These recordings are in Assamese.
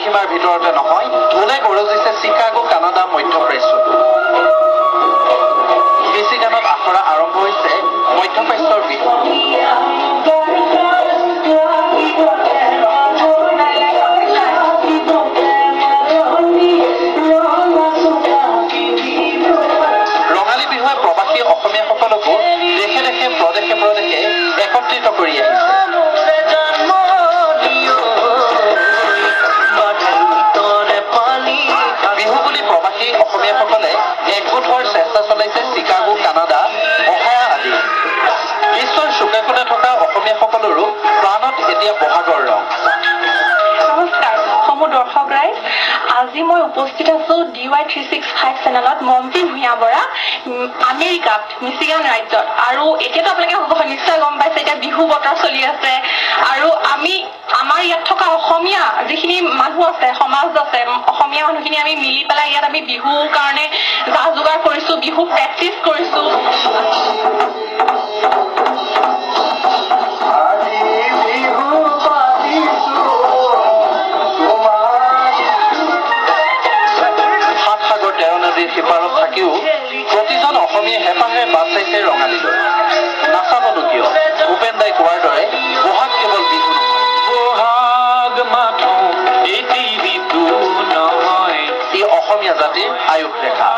পৰিসীমাৰ ভিতৰতে নহয়, ঢোলে গৰজিছে চিকাগো, কানাডা, মধ্যপ্ৰাচ্যতো। মিচিগানত আখৰা আৰম্ভ হৈছে মধ্যপ্ৰাচ্যৰ বিহু। ৰঙালী বিহুৱে প্ৰৱাসী অসমীয়াসকলকো দেশে দেশে প্ৰদেশে প্ৰদেশে একত্ৰিত কৰি আহিছে। বিহু বুলি প্ৰৱাসী অসমীয়াসকলে একগোট হোৱাৰ চেষ্টা চলাইছে চিকাগো, কানাডা, অহায়া আদি। বিশ্বৰ চুকে কোণে থকা অসমীয়াসকলৰো প্ৰাণত এতিয়া বহাগৰ ৰং। নমস্কাৰ সমূহ দৰ্শক ৰাইজ, আজি মই উপস্থিত আছো DY365 চেনেলত মম্পী ভূঞা বৰা আমেৰিকাত মিচিগান ৰাজ্যত। আৰু এতিয়াতো আপোনালোকে নিশ্চয় গম পাইছে এতিয়া বিহু বতৰ চলি আছে আৰু আমাৰ ইয়াত থকা অসমীয়া যিখিনি মানুহ আছে, সমাজ আছে, অসমীয়া মানুহখিনি আমি মিলি পেলাই ইয়াত আমি বিহুৰ কাৰণে যা যোগাৰ কৰিছো, বিহু প্ৰেক্টিচ কৰিছো। সিপাৰত থাকিও প্ৰতিজন অসমীয়া হেঁপাহেৰে বাট চাইছে ৰঙালীলৈ। নাচাবনো কিয়, ভূপেন দাই কোৱাৰ দৰে বহাগ কেৱল বিহু নহয়, ই অসমীয়া জাতিৰ আয়ুস ৰেখা।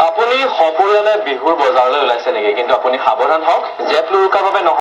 আপুনি সপৰিয়ালে বিহুৰ বজাৰলৈ ওলাইছে নেকি? কিন্তু আপুনি সাৱধান হওক, জেপ লুৰুকাৰ বাবে নহয়।